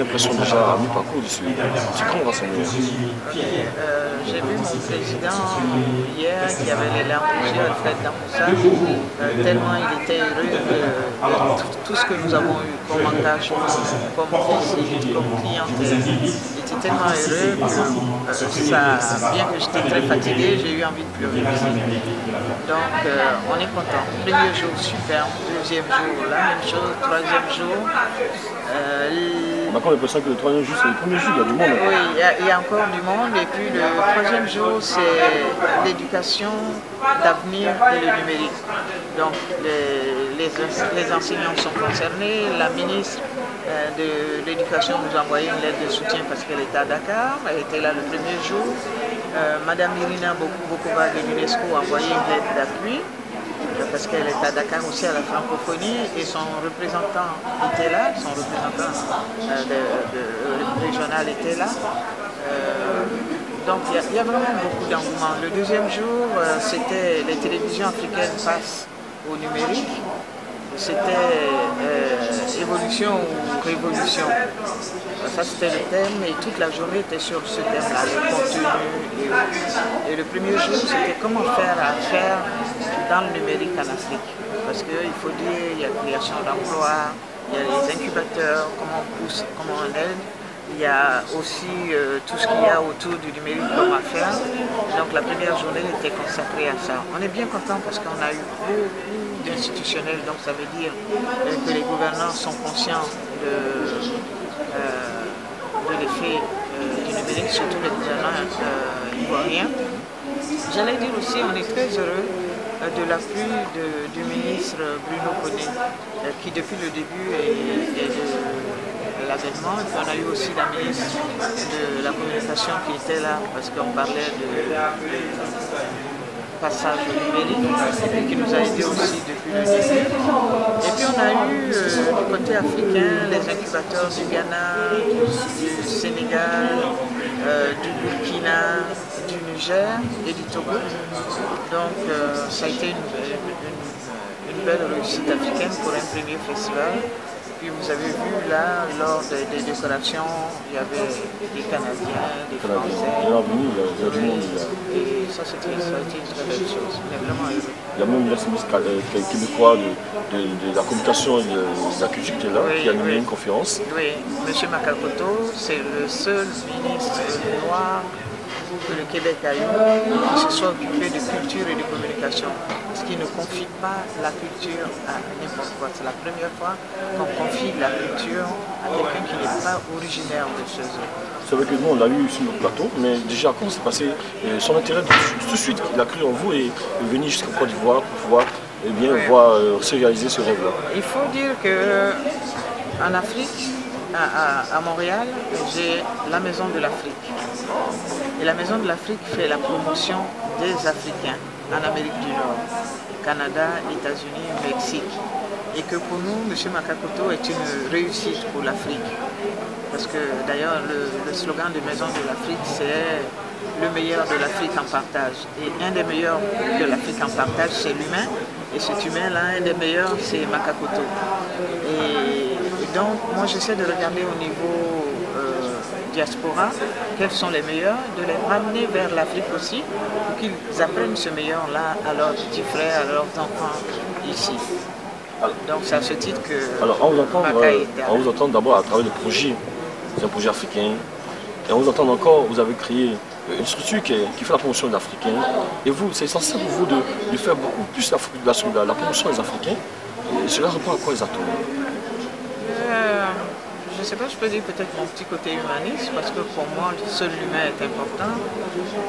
impressions déjà à mi-parcours de ce grand rassemblement? J'ai vu mon président hier qui avait les larmes aux yeux, Alfred Damoussa, tellement il était heureux de tout ce que nous avons eu comme engagement, comme visite, comme clientèle. Il était tellement heureux que bien que j'étais très fatiguée, j'ai eu envie de pleurer aussi. Donc on est content. Premier jour superbe, deuxième jour la même chose, troisième jour. On a encore l'impression que le troisième jour, c'est le premier jour, il y a du monde. Oui, il y a encore du monde. Et puis le troisième jour, c'est l'éducation d'avenir et le numérique. Donc les enseignants sont concernés. La ministre de l'Éducation nous a envoyé une lettre de soutien parce qu'elle était à Dakar. Elle était là le premier jour. Madame Irina Bokova de l'UNESCO a envoyé une lettre d'appui parce qu'elle est à Dakar aussi à la francophonie et son représentant était là, son représentant régional était là. Donc il y a vraiment beaucoup d'engouement. Le deuxième jour, c'était les télévisions africaines passent au numérique. C'était évolution ou révolution. Ça c'était le thème et toute la journée était sur ce thème-là, le contenu. Et le premier jour, c'était comment faire affaire dans le numérique en Afrique. Parce qu'il faut dire, il y a création d'emplois, il y a les incubateurs, comment on pousse, comment on aide. Il y a aussi tout ce qu'il y a autour du numérique comme affaire. Donc la première journée était consacrée à ça. On est bien content parce qu'on a eu beaucoup d'institutionnels, donc ça veut dire que les gouvernants sont conscients de l'effet du numérique, surtout les gouvernants ivoiriens. J'allais dire aussi, on est très heureux de l'appui du ministre Bruno Koné, qui depuis le début est de l'avènement. Et puis on a eu aussi la ministre de la communication qui était là, parce qu'on parlait de passage au numérique, et qui nous a aidés aussi depuis le début. Et puis on a eu du côté africain les incubateurs du Ghana, du Sénégal, du Burkina, du Niger et du Togo. Donc ça a été une belle réussite africaine pour un premier festival. Puis vous avez vu là, lors des décorations, il y avait des Canadiens, des Français. Il y a du monde. Et ça, c'était une très belle chose. On est vraiment heureux. Il y a même le service québécois de la communication et de la culture qui est là, qui a animé une conférence. Oui, M. Makakoto, c'est le seul ministre noir que le Québec a eu qui se soit occupé de culture et de communication. Ce qui ne confie pas la culture à n'importe quoi. C'est la première fois qu'on confie la culture à quelqu'un qui n'est pas originaire de chez eux. C'est vrai que nous, on l'a eu sur notre plateau, mais déjà, comment s'est passé son intérêt tout de suite, il a cru en vous et est venu jusqu'à Côte d'Ivoire pour pouvoir voir se réaliser ce rêve-là. Il faut dire qu'en Afrique, à Montréal, j'ai la Maison de l'Afrique. Et la Maison de l'Afrique fait la promotion des Africains en Amérique du Nord, Canada, États-Unis, Mexique. Et que pour nous, M. Makakoto est une réussite pour l'Afrique. Parce que d'ailleurs, le slogan de Maison de l'Afrique, c'est le meilleur de l'Afrique en partage. Et un des meilleurs de l'Afrique en partage, c'est l'humain. Et cet humain-là, un des meilleurs, c'est Makakoto. Et donc, moi, j'essaie de regarder au niveau diaspora, quels sont les meilleurs, de les ramener vers l'Afrique aussi, pour qu'ils apprennent ce meilleur-là à leurs petits frères, à leurs enfants ici. Donc c'est à ce titre que alors, on vous entend d'abord à travers le projet, c'est un projet africain, et on vous entend encore, vous avez créé une structure qui fait la promotion des Africains, et vous, c'est essentiel pour vous de faire beaucoup plus la promotion des Africains, et cela répond à quoi exactement? Je ne sais pas, je peux dire peut-être mon petit côté humaniste, parce que pour moi, seul l'humain est important.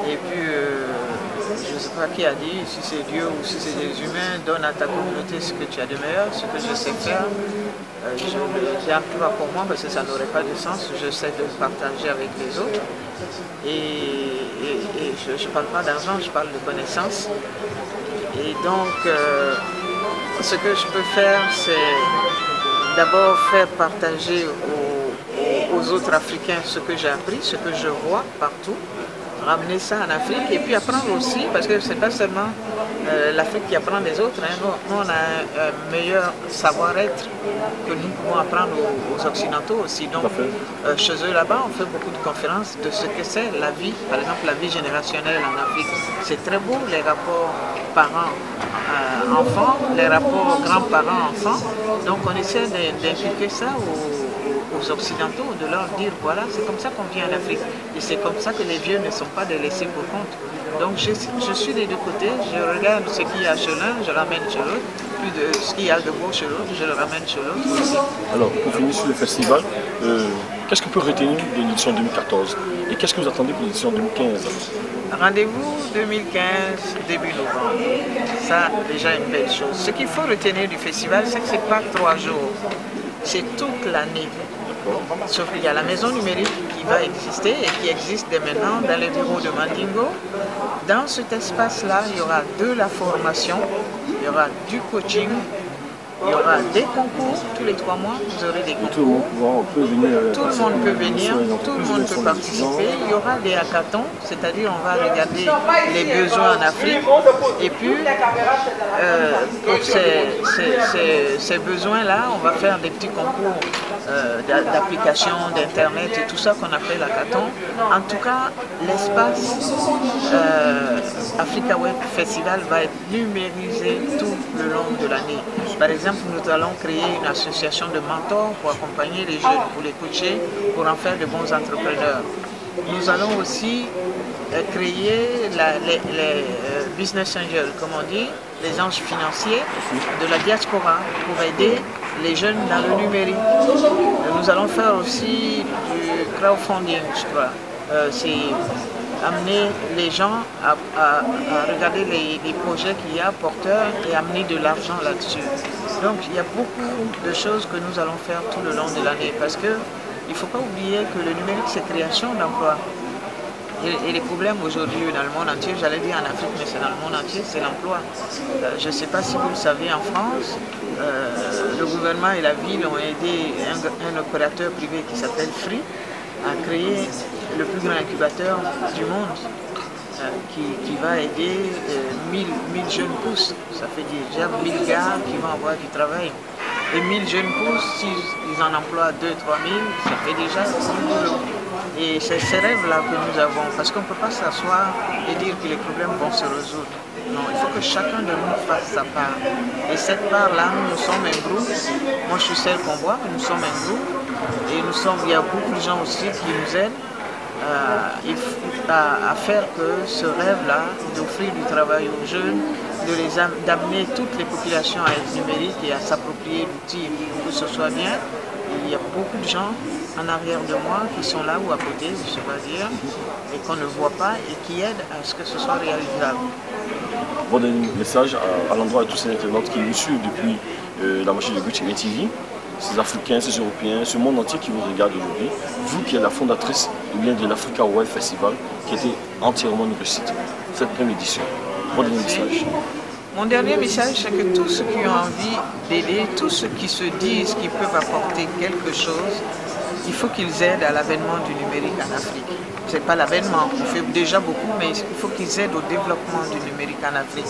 Et puis, je ne sais pas qui a dit, si c'est Dieu ou si c'est des humains, donne à ta communauté ce que tu as de meilleur, ce que je sais faire. Je ne garde pas pour moi, parce que ça n'aurait pas de sens. J'essaie de partager avec les autres. Et je ne parle pas d'argent, je parle de connaissances. Et donc, ce que je peux faire, c'est d'abord faire partager aux autres Africains ce que j'ai appris, ce que je vois partout, ramener ça en Afrique et puis apprendre aussi, parce que c'est pas seulement l'Afrique qui apprend des autres, hein. Nous, on a un meilleur savoir-être que nous pouvons apprendre aux Occidentaux aussi. Donc, chez eux là-bas, on fait beaucoup de conférences de ce que c'est la vie, par exemple la vie générationnelle en Afrique. C'est très beau, les rapports parents-enfants, les rapports grands-parents-enfants. Donc, on essaie d'inculquer ça aux Occidentaux, de leur dire voilà, c'est comme ça qu'on vit en Afrique et c'est comme ça que les vieux ne sont pas délaissés pour compte. Donc je suis des deux côtés, je regarde ce qu'il y a chez l'un, je ramène chez l'autre, puis de ce qu'il y a de beau chez l'autre, je le ramène chez l'autre aussi. Alors pour finir sur le festival, qu'est-ce qu'on peut retenir de l'édition 2014 et qu'est-ce que vous attendez pour l'édition 2015? Rendez-vous 2015, début novembre. Ça, déjà une belle chose. Ce qu'il faut retenir du festival, c'est que ce n'est pas 3 jours, c'est toute l'année. Sauf qu'il y a la maison numérique qui va exister et qui existe dès maintenant dans les bureaux de Mandingo. Dans cet espace-là, il y aura de la formation, il y aura du coaching, il y aura des concours. Tous les 3 mois, vous aurez des concours. Tout le monde peut venir, tout le monde peut participer. Il y aura des hackathons, c'est-à-dire on va regarder les besoins en Afrique. Et puis, pour ces besoins-là, on va faire des petits concours d'applications, d'internet et tout ça qu'on appelle hackathon. En tout cas, l'espace Africa Web Festival va être numérisé tout le long de l'année. Par exemple, nous allons créer une association de mentors pour accompagner les jeunes, pour les coacher, pour en faire de bons entrepreneurs. Nous allons aussi créer les business angels, comme on dit, les anges financiers de la diaspora pour aider les jeunes dans le numérique. Nous allons faire aussi du crowdfunding, je crois. C'est amener les gens à regarder les projets qu'il y a porteurs et amener de l'argent là-dessus. Donc il y a beaucoup de choses que nous allons faire tout le long de l'année parce qu'il ne faut pas oublier que le numérique c'est création d'emplois. Et les problèmes aujourd'hui dans le monde entier, j'allais dire en Afrique, mais c'est dans le monde entier, c'est l'emploi. Je ne sais pas si vous le savez, en France, le gouvernement et la ville ont aidé un opérateur privé qui s'appelle Free à créer le plus grand incubateur du monde qui va aider 1000 jeunes pousses. Ça fait déjà 1000 gars qui vont avoir du travail. Et 1000 jeunes pousses, s'ils en emploient 2 000 à 3 000, ça fait déjà du boulot. Et c'est ces rêves-là que nous avons, parce qu'on ne peut pas s'asseoir et dire que les problèmes vont se résoudre. Non, il faut que chacun de nous fasse sa part. Et cette part-là, nous sommes un groupe. Moi, je suis celle qu'on voit, mais nous sommes un groupe. Et il y a beaucoup de gens aussi qui nous aident à faire que ce rêve-là, d'offrir du travail aux jeunes, d'amener toutes les populations à être numériques et à s'approprier l'outil pour que ce soit bien. Il y a beaucoup de gens en arrière de moi qui sont là ou à côté, je ne sais pas dire, et qu'on ne voit pas et qui aident à ce que ce soit réalisable. Bon message à l'endroit de tous ces internautes qui nous suivent depuis la machine de Gucci TV, ces Africains, ces Européens, ce monde entier qui vous regarde aujourd'hui, vous qui êtes la fondatrice de l'Africa Web Festival, qui était entièrement une réussite, cette première édition. Bon message. Mon dernier message, c'est que tous ceux qui ont envie d'aider, tous ceux qui se disent qu'ils peuvent apporter quelque chose, il faut qu'ils aident à l'avènement du numérique en Afrique. Ce n'est pas l'avènement, on fait déjà beaucoup, mais il faut qu'ils aident au développement du numérique en Afrique.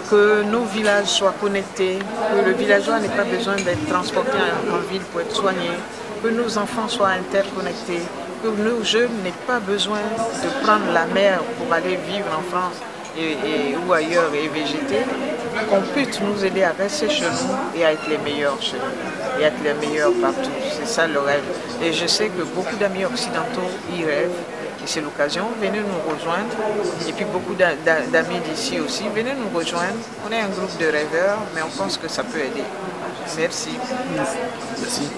Que nos villages soient connectés, que le villageois n'ait pas besoin d'être transporté en ville pour être soigné, que nos enfants soient interconnectés, que nos jeunes n'aient pas besoin de prendre la mer pour aller vivre en France ou ailleurs et végéter, qu'on puisse nous aider à rester chez nous et à être les meilleurs chez nous, et être les meilleurs partout. C'est ça le rêve. Et je sais que beaucoup d'amis occidentaux y rêvent, et c'est l'occasion. Venez nous rejoindre, et puis beaucoup d'amis d'ici aussi, venez nous rejoindre. On est un groupe de rêveurs, mais on pense que ça peut aider. Merci. Merci.